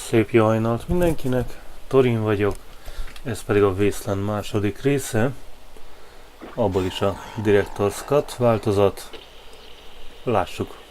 Szép jó hajnalt mindenkinek, Thorin vagyok, ez pedig a Wasteland második része, abból is a Director's Cut változat. Lássuk.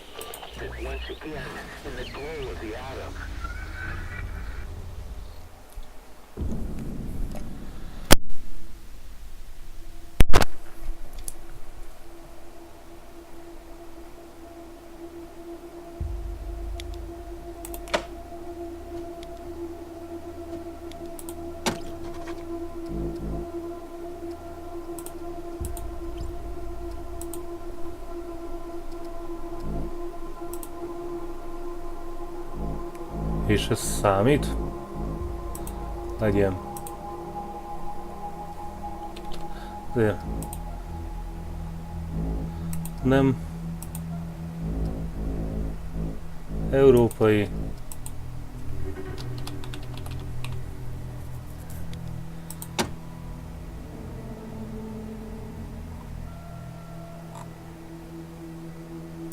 És ez számít? Legyen. De nem európai.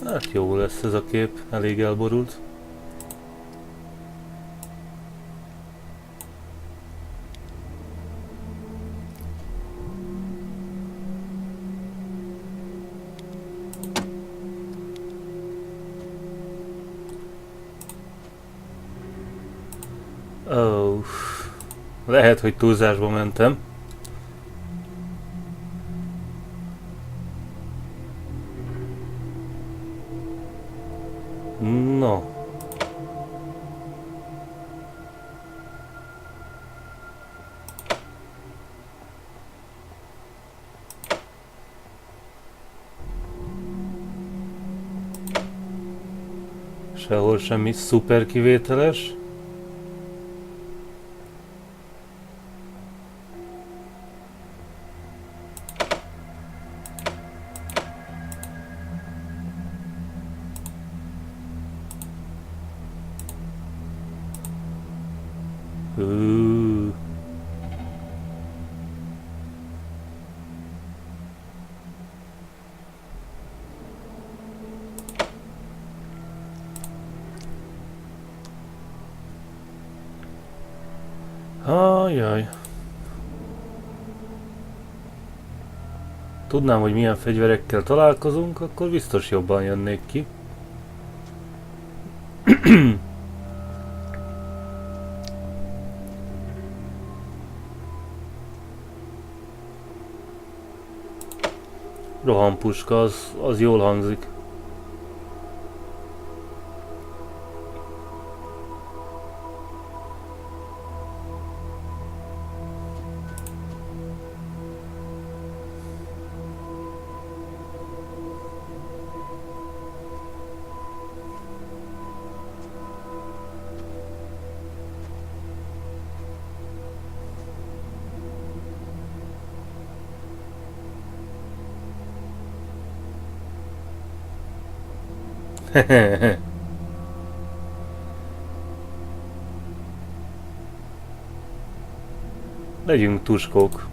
Hát jó lesz ez a kép, elég elborult. Oh, lehet, hogy túlzásba mentem. No. Sehol semmi szuper kivételes. Ajaj. Tudnám, hogy milyen fegyverekkel találkozunk, akkor biztos jobban jönnék ki. Rohampuska, az jól hangzik. Legyünk tuskók.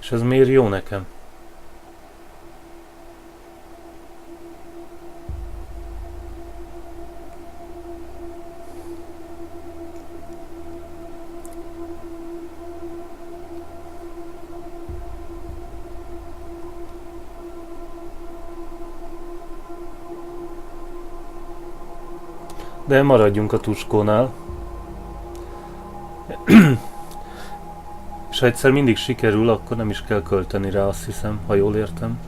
És ez miért jó nekem? De maradjunk a tuskónál. És ha egyszer mindig sikerül, akkor nem is kell költeni rá, azt hiszem, ha jól értem.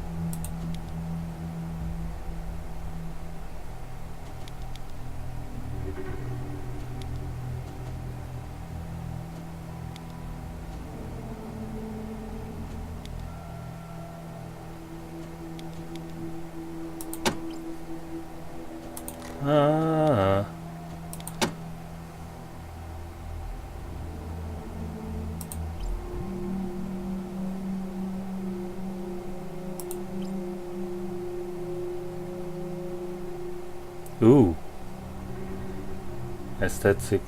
Ah. Ez tetszik.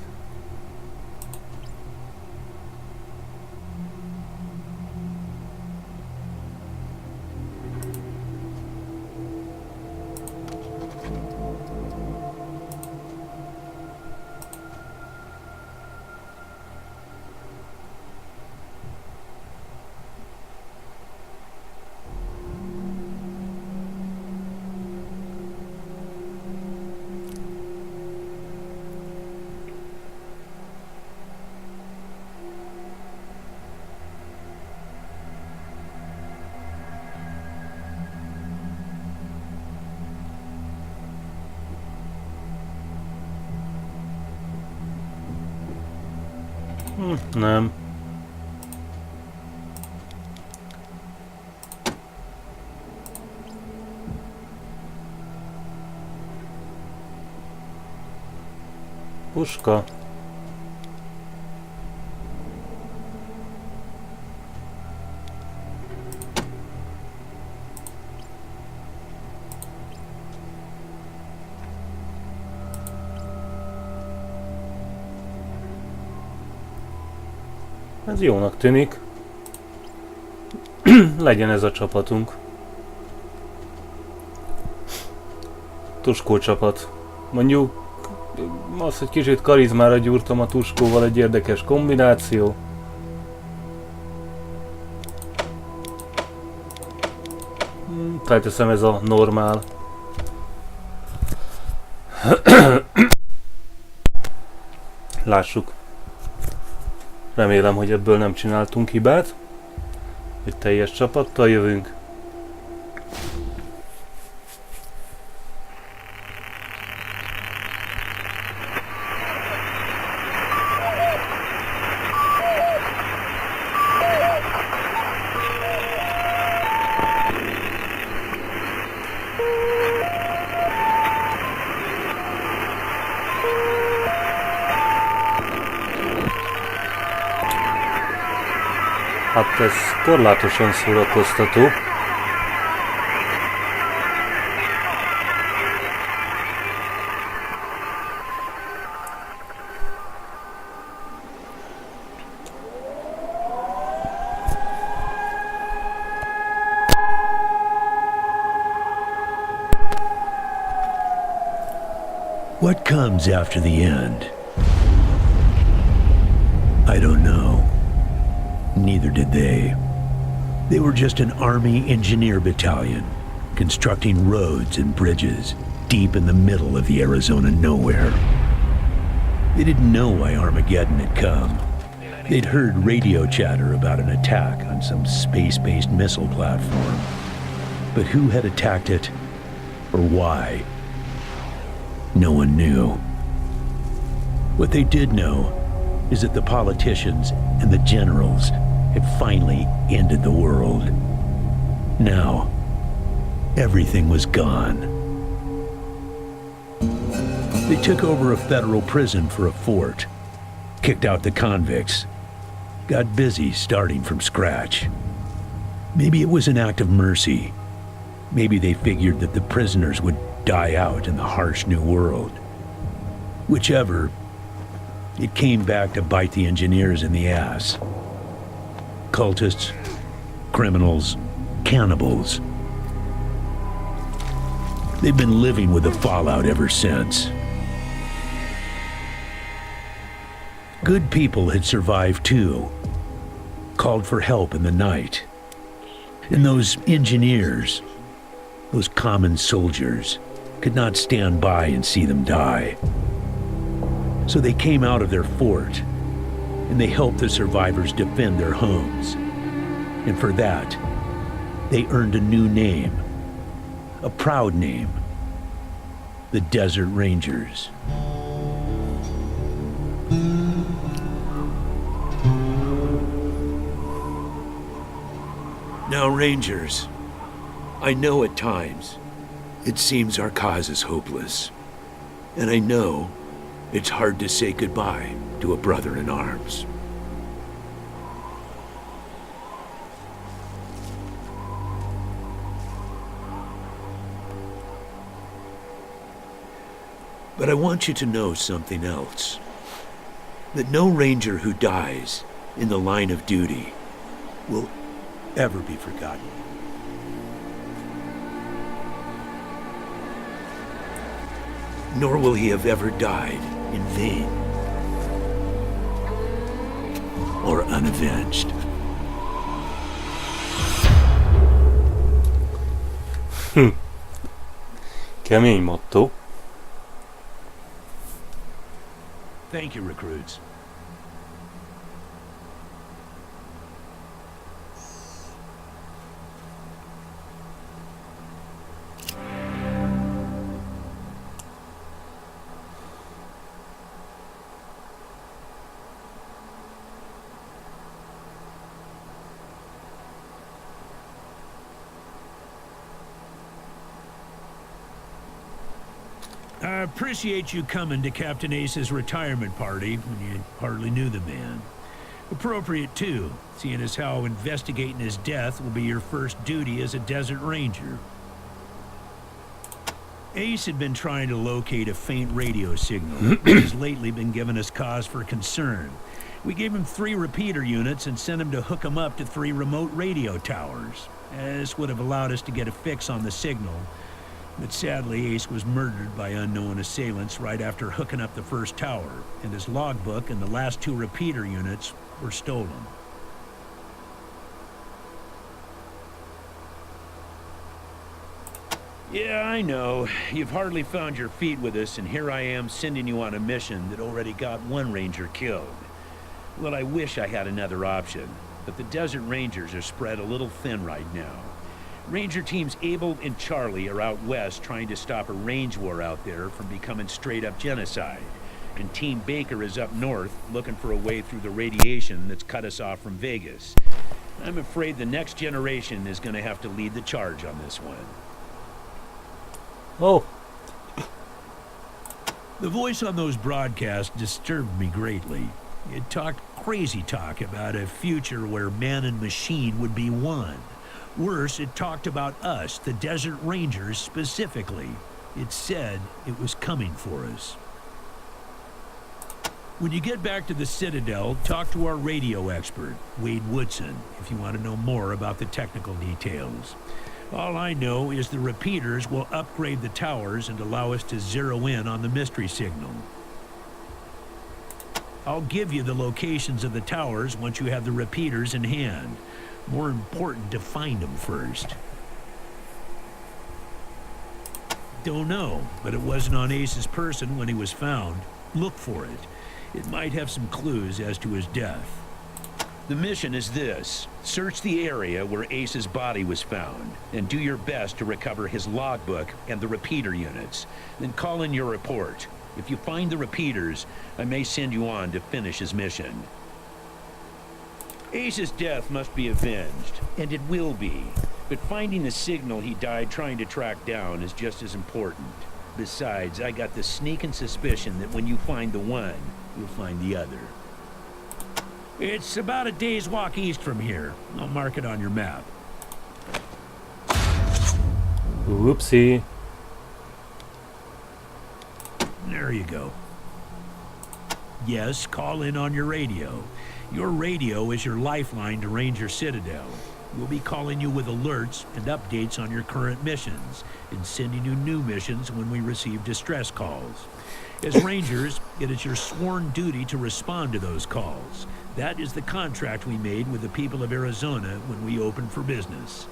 Nem. Puska. Ez jónak tűnik. Legyen ez a csapatunk. Tuskó csapat. Mondjuk az, hogy kicsit karizmára gyúrtam a tuskóval, egy érdekes kombináció. Felteszem, ez a normál. Lássuk. Remélem, hogy ebből nem csináltunk hibát, hogy teljes csapattal jövünk. Hát ez korlátosan szórakoztató. What comes after the end? I don't know. Neither did they. They were just an army engineer battalion, constructing roads and bridges deep in the middle of the Arizona nowhere. They didn't know why Armageddon had come. They'd heard radio chatter about an attack on some space-based missile platform. But who had attacked it, or why? No one knew. What they did know is that the politicians and the generals had finally ended the world. Now, everything was gone. They took over a federal prison for a fort, kicked out the convicts, got busy starting from scratch. Maybe it was an act of mercy. Maybe they figured that the prisoners would die out in the harsh new world. Whichever, it came back to bite the engineers in the ass. Cultists, criminals, cannibals. They've been living with the fallout ever since. Good people had survived too, called for help in the night. And those engineers, those common soldiers, could not stand by and see them die. So they came out of their fort, and they helped the survivors defend their homes. And for that, they earned a new name, a proud name, the Desert Rangers. Now, Rangers, I know at times it seems our cause is hopeless. And I know it's hard to say goodbye to a brother in arms. But I want you to know something else. That no ranger who dies in the line of duty will ever be forgotten. Nor will he have ever died in vain or unavenged. Kemény motto. Thank you, recruits. I appreciate you coming to Captain Ace's retirement party when you hardly knew the man. Appropriate, too, seeing as how investigating his death will be your first duty as a Desert Ranger. Ace had been trying to locate a faint radio signal, which has lately been giving us cause for concern. We gave him 3 repeater units and sent him to hook them up to 3 remote radio towers. This would have allowed us to get a fix on the signal. But sadly, Ace was murdered by unknown assailants right after hooking up the first tower, and his logbook and the last 2 repeater units were stolen. Yeah, I know. You've hardly found your feet with us, and here I am sending you on a mission that already got 1 ranger killed. Well, I wish I had another option, but the Desert Rangers are spread a little thin right now. Ranger teams Abel and Charlie are out west trying to stop a range war out there from becoming straight-up genocide. And Team Baker is up north looking for a way through the radiation that's cut us off from Vegas. I'm afraid the next generation is going to have to lead the charge on this one. Oh, The voice on those broadcasts disturbed me greatly. It talked crazy talk about a future where man and machine would be one. Worse, it talked about us, the Desert Rangers, specifically. It said it was coming for us. When you get back to the Citadel, talk to our radio expert, Wade Woodson, if you want to know more about the technical details. All I know is the repeaters will upgrade the towers and allow us to zero in on the mystery signal. I'll give you the locations of the towers once you have the repeaters in hand. More important to find them first. Don't know, but it wasn't on Ace's person when he was found. Look for it. It might have some clues as to his death. The mission is this. Search the area where Ace's body was found, and do your best to recover his logbook and the repeater units. Then call in your report. If you find the repeaters, I may send you on to finish his mission. Ace's death must be avenged, and it will be. But finding the signal he died trying to track down is just as important. Besides, I got the sneaking suspicion that when you find the one, you'll find the other. It's about a day's walk east from here. I'll mark it on your map. whoopsie. There you go. Yes, call in on your radio. Your radio is your lifeline to Ranger Citadel. We'll be calling you with alerts and updates on your current missions, and sending you new missions when we receive distress calls. As Rangers, it is your sworn duty to respond to those calls. That is the contract we made with the people of Arizona when we opened for business.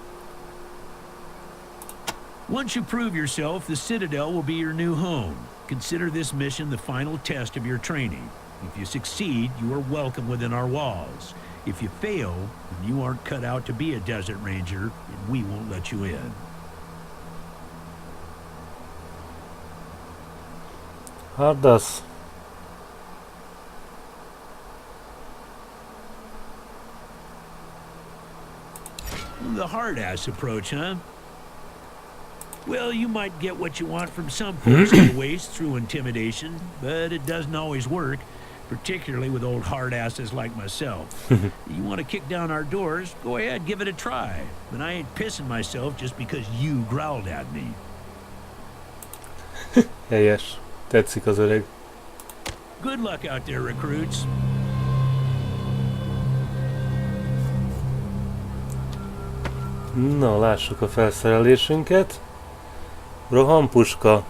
Once you prove yourself, the Citadel will be your new home. Consider this mission the final test of your training. If you succeed, you are welcome within our walls. If you fail, then you aren't cut out to be a Desert Ranger, and we won't let you in. Hardas. The hard-ass approach, huh? Well, you might get what you want from some folks in the Waste through intimidation, but it doesn't always work, particularly with old hard asses like myself. You want to kick down our doors? Go ahead, give it a try. But I ain't pissing myself just because you growled at me. Helyes. Tetszik az öreg. Good luck out there, recruits. Na, lássuk a felszerelésünket. Rohampuska.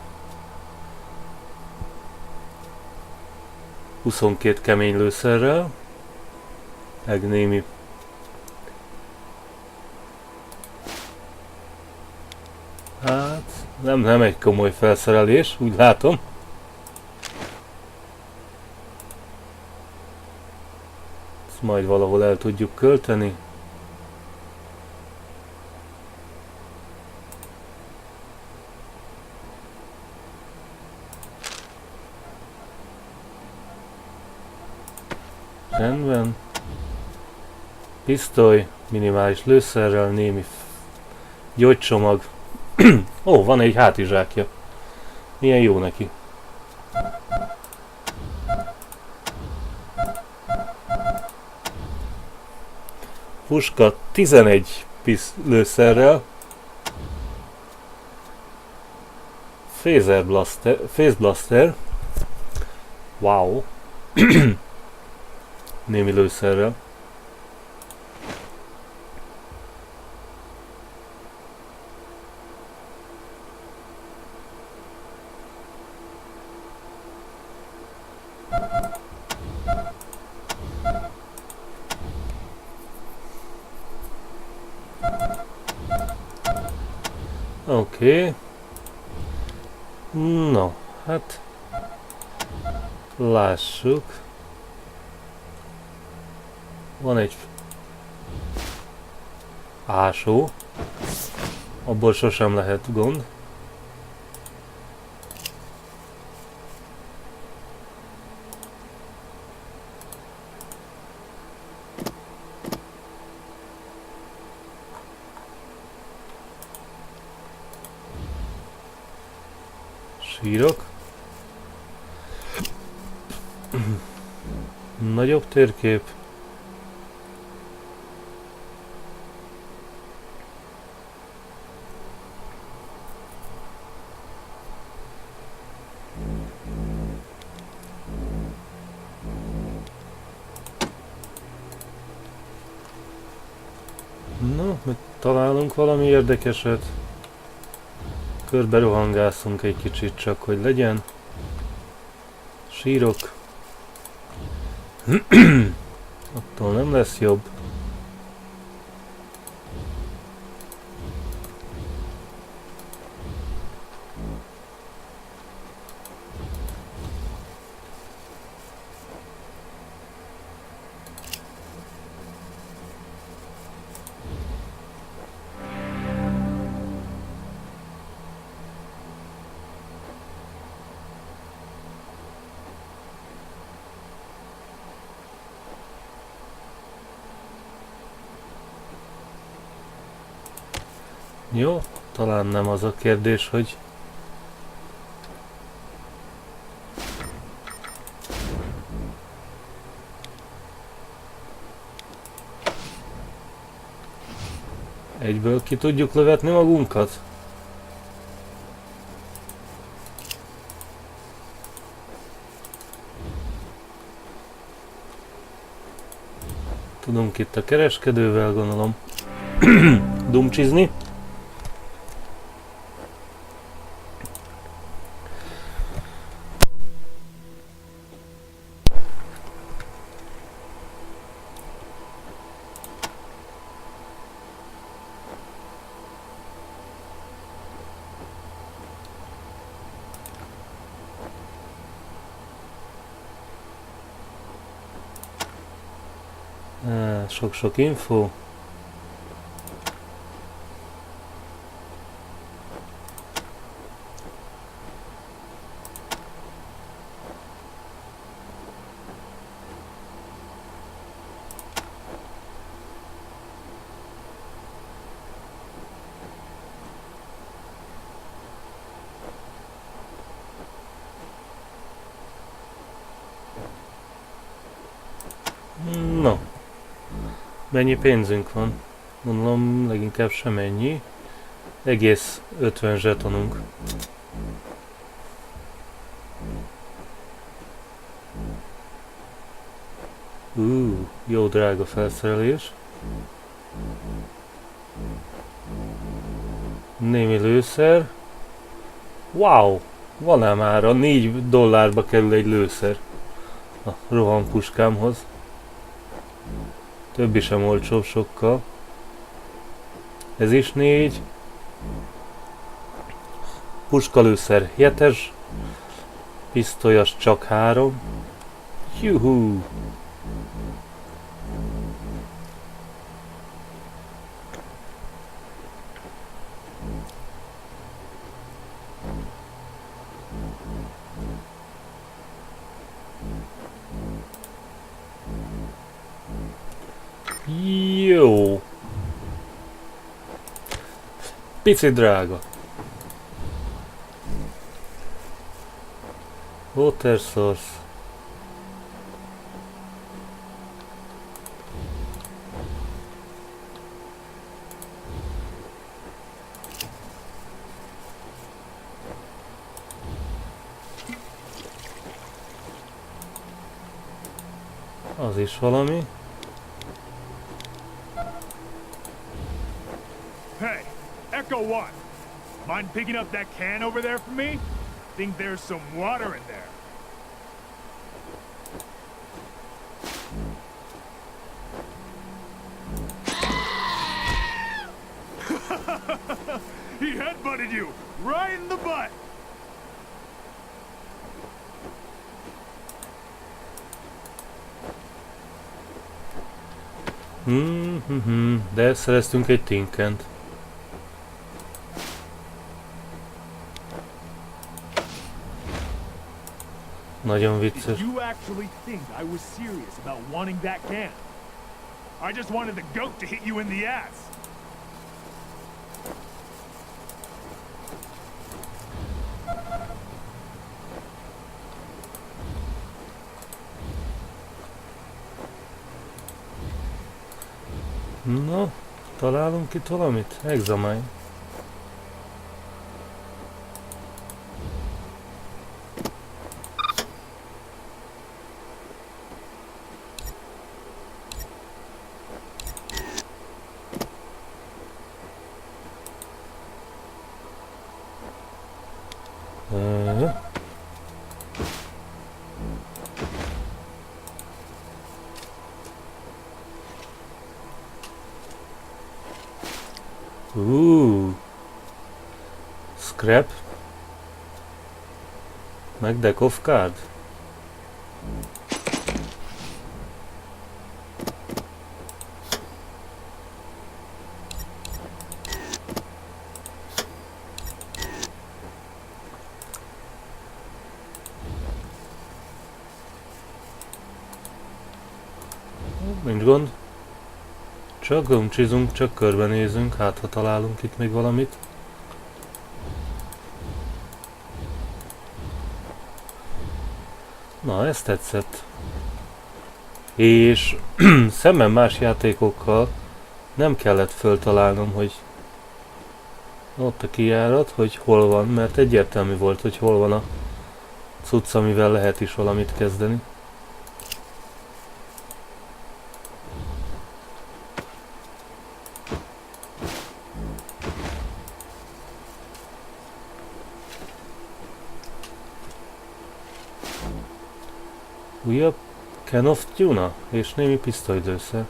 22 kemény lőszerrel. Meg némi. Hát, nem egy komoly felszerelés, úgy látom. Ezt majd valahol el tudjuk költeni. Rendben. Pisztoly, minimális lőszerrel, némi gyógycsomag. Ó, van egy hátizsákja. Milyen jó neki. Puska 11 lőszerrel. Face Blaster. Wow. Némi lőszerrel. Oké. No, hát lássuk. Van egy ásó. Abból sosem lehet gond. Sírok. Nagyobb térkép. No, mit találunk valami érdekeset. Körbe rohangászunk egy kicsit csak, hogy legyen. Sírok. Attól nem lesz jobb. Jó, talán nem az a kérdés, hogy egyből ki tudjuk lövetni magunkat? Tudunk itt a kereskedővel, gondolom, dumcsizni. Sok-sok info. Mennyi pénzünk van? Mondom, leginkább semennyi. Egész 50 zsetonunk. Jó drága felszerelés. Némi lőszer. Wow! Van-e már a $4 kerül egy lőszer a rohampuskámhoz. Többi sem olcsóbb sokkal. Ez is 4. Puskalőszer 7-es. Pisztolyas csak 3. Juhú! Jó. Pici drága. Water source. Az is valami. Hey, Echo 1. Mind picking up that can over there for me? Think there's some water in there. He headbutted you right in the butt. De szereztünk egy tinkent. Nagyon vicces. You actually think I was serious about wanting that can? I just wanted the goat to hit you in the ass. No, találunk itt valamit? Examine. Scrap. Meg deck of card. Nincs gond. Csak gomcsizunk, csak körbenézünk, hát ha találunk itt még valamit. Na, ez tetszett. És szemben más játékokkal nem kellett föltalálnom, hogy ott a kijárat, hogy hol van, mert egyértelmű volt, hogy hol van a cucc, amivel lehet is valamit kezdeni. Újabb can of tuna és némi pisztolylőszer.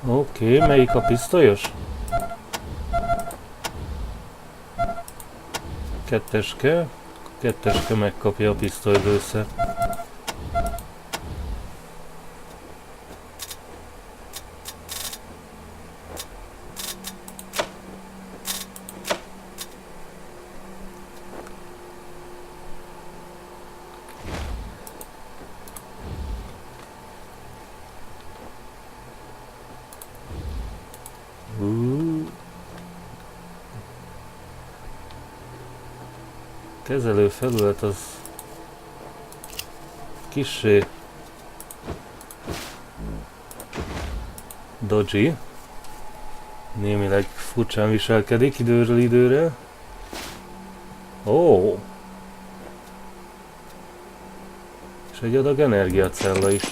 Oké, melyik a pisztolyos? Ketteske. Ketteske megkapja a pisztolylőszert. kezelőfelület az kissé dodgy. Némileg furcsán viselkedik időről időre. Ó! És egy adag energiacella is.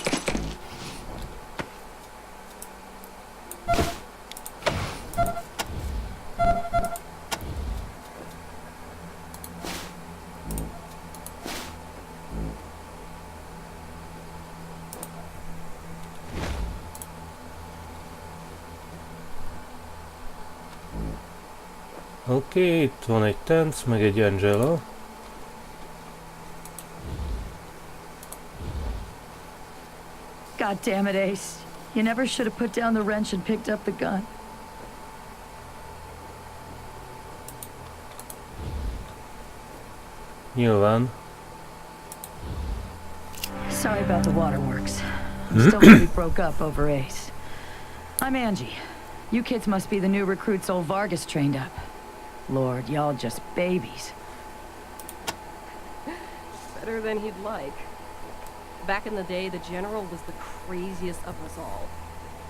Oké, itt van egy tánc, meg egy Angela. God damn it, Ace. You never should have put down the wrench and picked up the gun. Nyilván. Sorry about the waterworks. I'm still glad we broke up over Ace. I'm Angie. You kids must be the new recruits old Vargas trained up. Lord, y'all just babies. Better than he'd like. Back in the day, the General was the craziest of us all.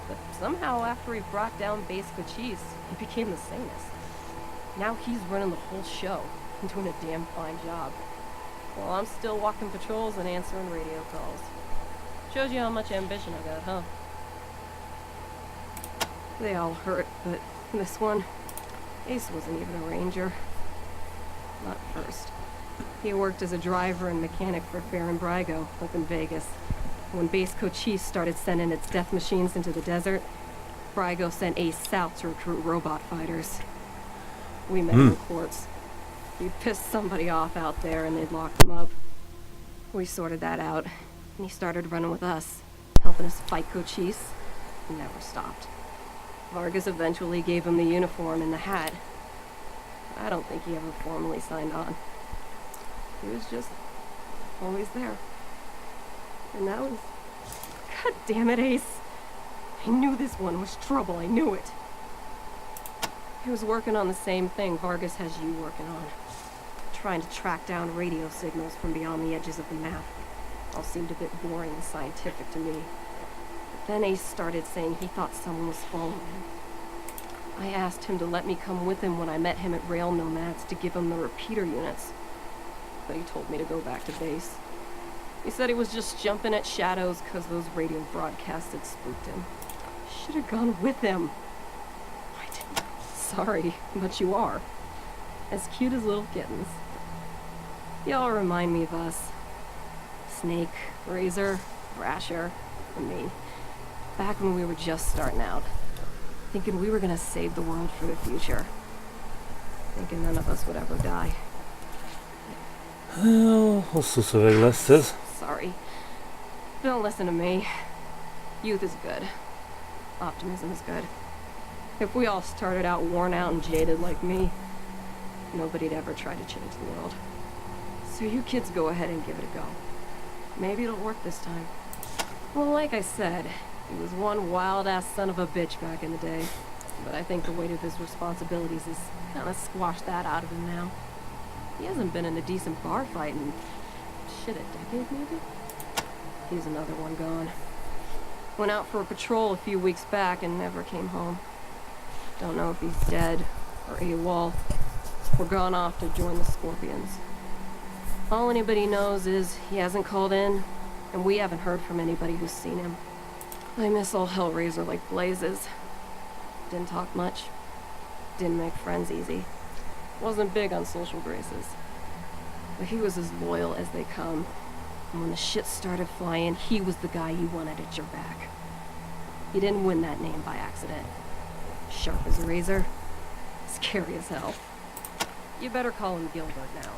But somehow, after he brought down Base Cochise, he became the sanest. Now he's running the whole show and doing a damn fine job. While I'm still walking patrols and answering radio calls. Shows you how much ambition I got, huh? They all hurt, but this one, Ace wasn't even a ranger. Not first. He worked as a driver and mechanic for Fair and Brygo up in Vegas. When Base Cochise started sending its death machines into the desert, Brygo sent Ace south to recruit robot fighters. We met in courts. We pissed somebody off out there and they'd locked him up. We sorted that out, and he started running with us, helping us fight Cochise, and never stopped. Vargas eventually gave him the uniform and the hat. I don't think he ever formally signed on. He was just always there. And that was... God damn it, Ace. I knew this one was trouble, I knew it. He was working on the same thing Vargas has you working on. Trying to track down radio signals from beyond the edges of the map. All seemed a bit boring and scientific to me. But then Ace started saying he thought someone was following him. I asked him to let me come with him when I met him at Rail Nomads to give him the repeater units. But he told me to go back to base. He said he was just jumping at shadows because those radio broadcasts had spooked him. Should have gone with him. I didn't. Sorry, but you are. As cute as little kittens. Y'all remind me of us. Snake, Razor, Thrasher, and me. Back when we were just starting out. Thinking we were gonna save the world for the future. Thinking none of us would ever die. Hosszú szöveg lesz ez. Sorry. Don't listen to me. Youth is good. Optimism is good. If we all started out worn out and jaded like me, nobody'd ever try to change the world. So you kids go ahead and give it a go. Maybe it'll work this time. Well, like I said, he was one wild-ass son of a bitch back in the day. But I think the weight of his responsibilities has kind of squashed that out of him now. He hasn't been in a decent bar fight in, shit, a decade maybe? He's another one gone. Went out for a patrol a few weeks back and never came home. Don't know if he's dead, or AWOL, or gone off to join the Scorpions. All anybody knows is he hasn't called in, and we haven't heard from anybody who's seen him. I miss old Hellraiser like blazes. Didn't talk much. Didn't make friends easy. Wasn't big on social graces. But he was as loyal as they come. And when the shit started flying, he was the guy you wanted at your back. He didn't win that name by accident. Sharp as a razor. Scary as hell. You better call him Gilbert now.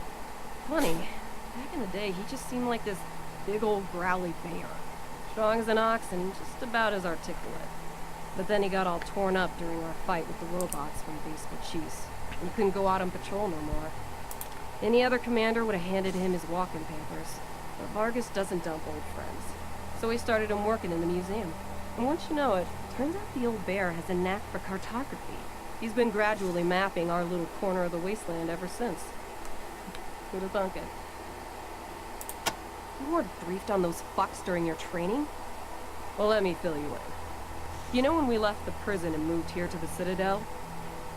Funny, back in the day, he just seemed like this big old growly bear. Strong as an ox and just about as articulate. But then he got all torn up during our fight with the robots from Base Cochise. And he couldn't go out on patrol no more. Any other commander would have handed him his walking papers. But Vargas doesn't dump old friends. So he started him working in the museum. And once you know it, turns out the old bear has a knack for cartography. He's been gradually mapping our little corner of the Wasteland ever since. Who'd have thunk it? You weren't briefed on those fucks during your training? Well, let me fill you in. You know when we left the prison and moved here to the Citadel?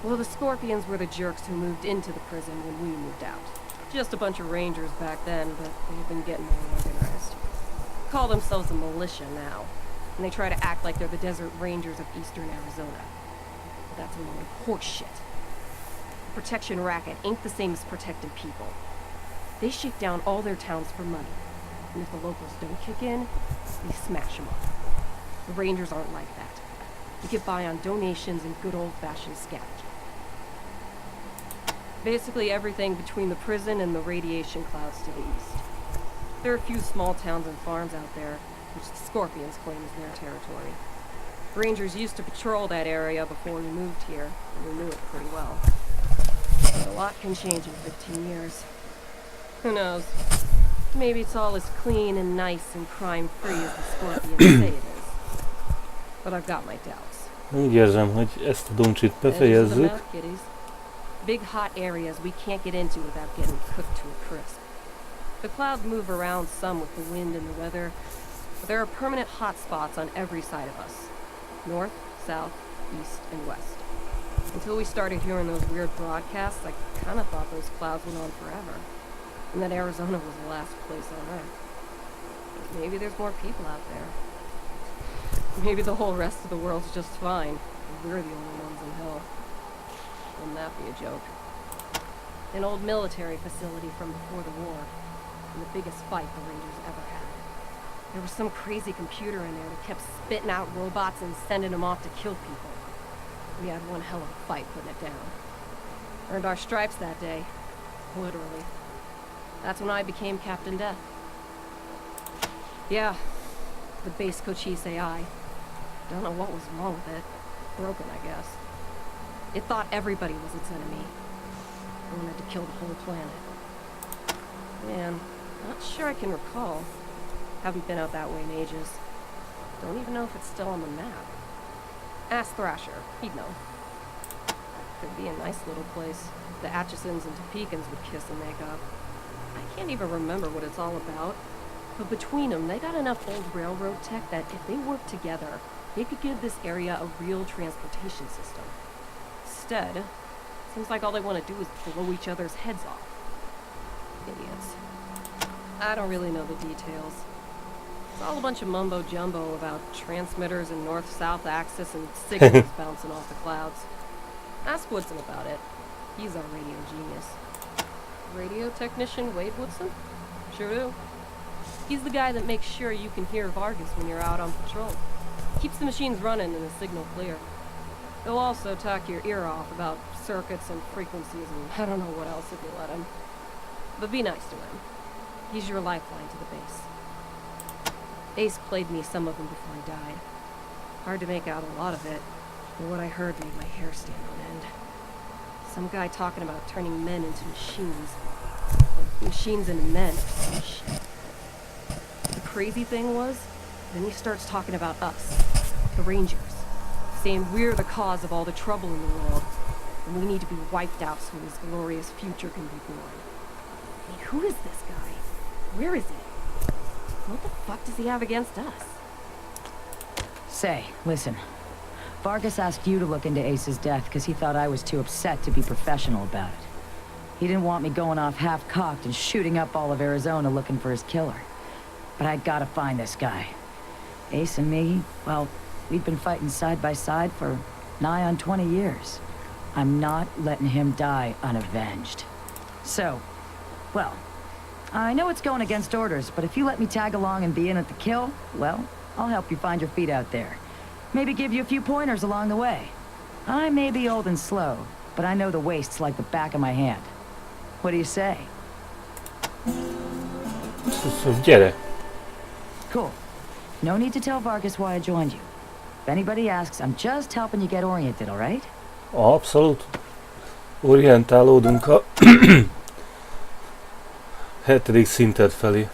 Well, the Scorpions were the jerks who moved into the prison when we moved out. Just a bunch of rangers back then, but they've been getting more organized. Call themselves a militia now, and they try to act like they're the Desert Rangers of Eastern Arizona. But that's a load of horse shit. The protection racket ain't the same as protecting people. They shake down all their towns for money, and if the locals don't kick in, they smash them up. The Rangers aren't like that. You get by on donations and good old-fashioned scavenging. Basically everything between the prison and the radiation clouds to the east. There are a few small towns and farms out there, which the Scorpions claim is their territory. Rangers used to patrol that area before we moved here, and we knew it pretty well. But a lot can change in 15 years. Who knows? Maybe it's all as clean and nice and crime-free as the Scorpions say it is. But I've got my doubts. Úgy érzem, hogy ezt a dumcsit befejezzük. Big hot areas we can't get into without getting cooked to a crisp. The clouds move around some with the wind and the weather, but there are permanent hot spots on every side of us. North, south, east, and west. Until we started hearing those weird broadcasts, I kind of thought those clouds went on forever, and that Arizona was the last place on Earth. But maybe there's more people out there. Maybe the whole rest of the world's just fine, and we're the only ones in hell. Wouldn't that be a joke? An old military facility from before the war, and the biggest fight the Rangers ever had. There was some crazy computer in there that kept spitting out robots and sending them off to kill people. We had one hell of a fight putting it down. Earned our stripes that day. Literally. That's when I became Captain Death. Yeah. The base Cochise AI. Don't know what was wrong with it. Broken, I guess. It thought everybody was its enemy. It wanted to kill the whole planet. Man, not sure I can recall. Haven't been out that way in ages. Don't even know if it's still on the map. Ask Thrasher. He'd know. Could be a nice little place. The Atchisons and Topekans would kiss and make up. I can't even remember what it's all about. But between them, they got enough old railroad tech that if they worked together, they could give this area a real transportation system. Instead, seems like all they want to do is blow each other's heads off. Idiots. I don't really know the details. It's all a bunch of mumbo-jumbo about transmitters and north-south axis and signals bouncing off the clouds. Ask Woodson about it. He's our radio genius. Radio technician Wade Woodson? Sure do. He's the guy that makes sure you can hear Vargas when you're out on patrol. Keeps the machines running and the signal clear. He'll also talk your ear off about circuits and frequencies and I don't know what else if you let him. But be nice to him. He's your lifeline to the base. Ace played me some of them before he died. Hard to make out a lot of it, but what I heard made my hair stand on end. Some guy talking about turning men into machines. Or machines into men or some shit. The crazy thing was, then he starts talking about us, the Rangers, saying we're the cause of all the trouble in the world, and we need to be wiped out so his glorious future can be born. I mean, who is this guy? Where is he? What the fuck does he have against us? Say, listen. Vargas asked you to look into Ace's death because he thought I was too upset to be professional about it. He didn't want me going off half-cocked and shooting up all of Arizona looking for his killer. But I gotta find this guy. Ace and me, well, we've been fighting side by side for nigh on 20 years. I'm not letting him die unavenged. So, well, I know it's going against orders, but if you let me tag along and be in at the kill, well, I'll help you find your feet out there. Maybe give you a few pointers along the way. I may be old and slow, but I know the wastes like the back of my hand. What do you say? Gyere! Cool. No need to tell Vargas why I joined you. If anybody asks, I'm just helping you get oriented, all right? Abszolút. Orientálódunk a 7. szintet felé.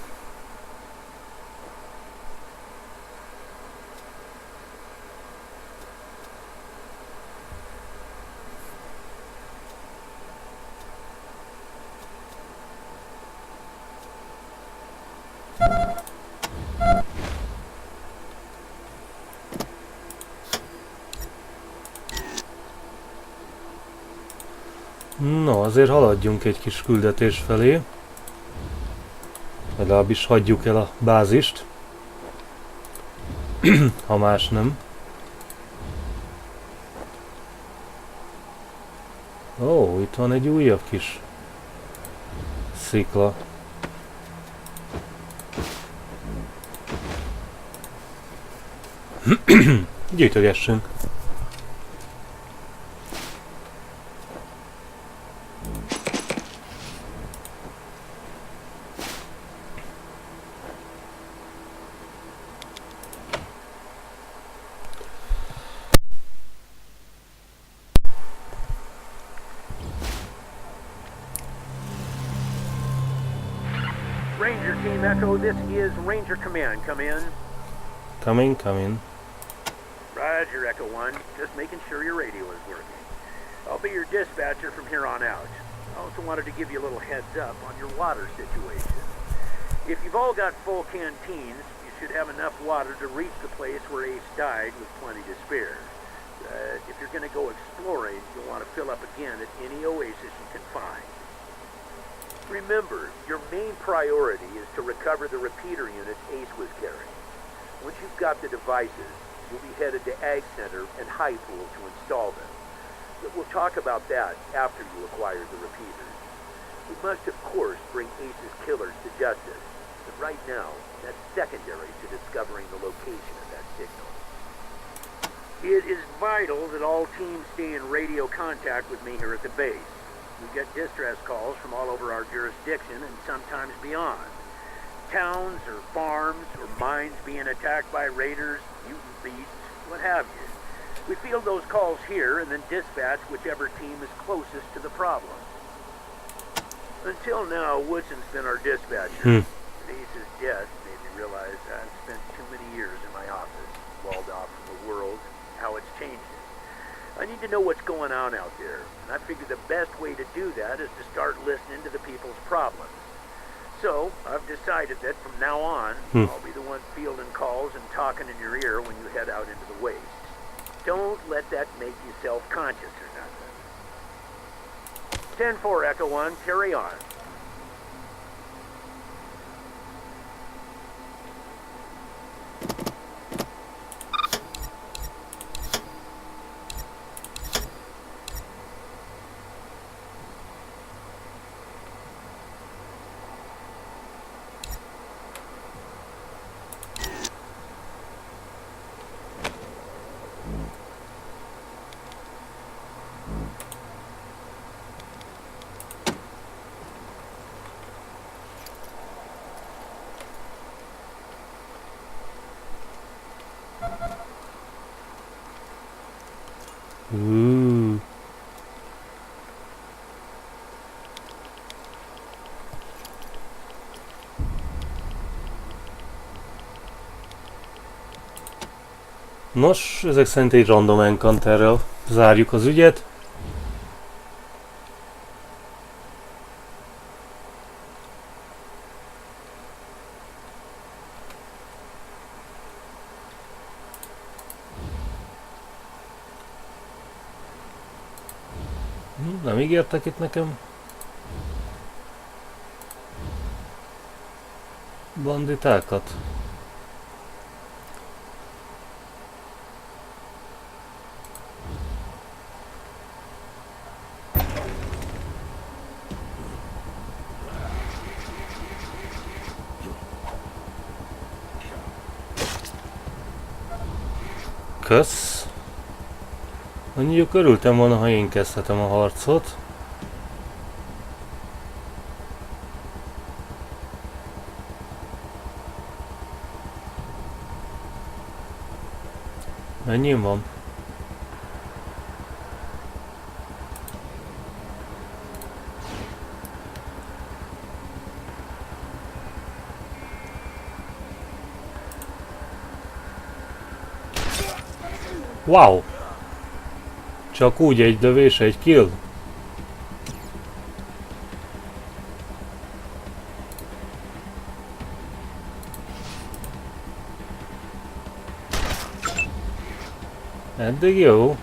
No, azért haladjunk egy kis küldetés felé. Legalábbis hagyjuk el a bázist. Ha más nem. Ó, itt van egy újabb kis szikla. Gyűjtögessünk. Ranger Team Echo, this is Ranger Command. Come in. Come in, come in. Roger, Echo 1. Just making sure your radio is working. I'll be your dispatcher from here on out. I also wanted to give you a little heads up on your water situation. If you've all got full canteens, you should have enough water to reach the place where Ace died with plenty to spare. If you're going to go exploring, you'll want to fill up again at any oasis you can find. Remember, your main priority is to recover the repeater unit Ace was carrying. Once you've got the devices, you'll be headed to Ag Center and High Pool to install them. But we'll talk about that after you acquire the repeaters. We must, of course, bring Ace's killers to justice. But right now, that's secondary to discovering the location of that signal. It is vital that all teams stay in radio contact with me here at the base. We get distress calls from all over our jurisdiction and sometimes beyond. Towns or farms or mines being attacked by raiders, mutant beasts, what have you. We field those calls here and then dispatch whichever team is closest to the problem. Until now, Woodson's been our dispatcher. Ace's death made me realize I've spent too many years in my office, walled off from the world, how it's changed it. I need to know what's going on out there, and I figure the best way to do that is to start listening to the people's problems. So, I've decided that from now on, I'll be the one fielding calls and talking in your ear when you head out into the waste. Don't let that make you self-conscious or nothing. 10-4, Echo 1, carry on. Nos, ezek szerint egy random encounterrel zárjuk az ügyet. Nem ígértek itt nekem banditákat? Kösz. Mondjuk örültem volna, ha én kezdhetem a harcot. Mennyien van? Wow! Csak úgy egy lövés, egy kill? Eddig jó.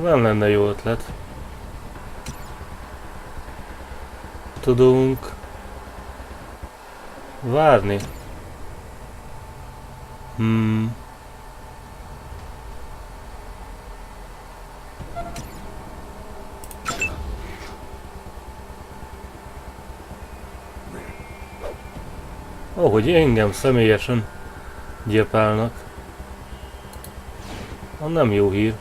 Nem lenne jó ötlet. Tudunk várni. Hogy engem személyesen gyilpálnak. Nem jó hír.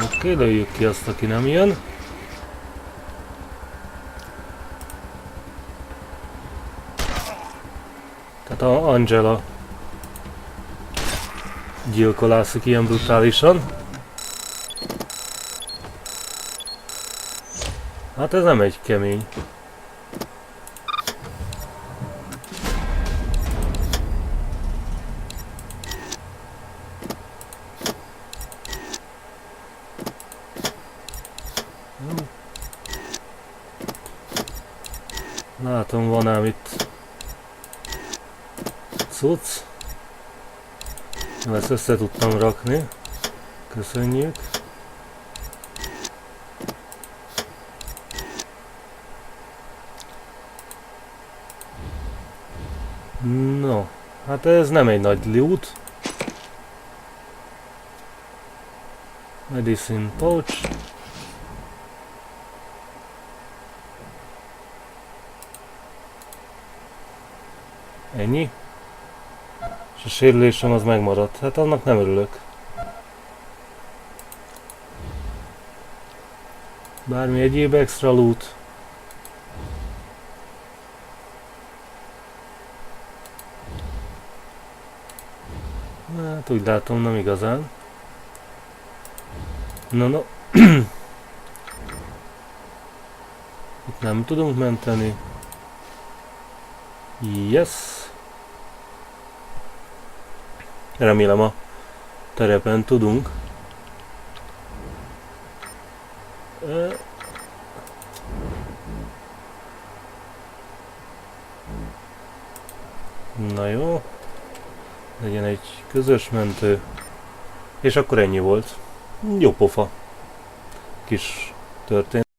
Oké, lőjük ki azt, aki nem jön. Tehát Angela gyilkolászik ilyen brutálisan. Hát ez nem egy kemény. Látom, van ám itt cucc. Ezt össze tudtam rakni. Köszönjük. No, hát ez nem egy nagy loot. Medicine pouch. Ennyi. És a sérülésem az megmaradt. Hát annak nem örülök. Bármi egyéb extra loot. Hát úgy látom, nem igazán. No. Itt nem tudunk menteni. Yes. Remélem a terepen tudunk. Na jó. Legyen egy közös mentő. És akkor ennyi volt. Jó pofa. Kis történet.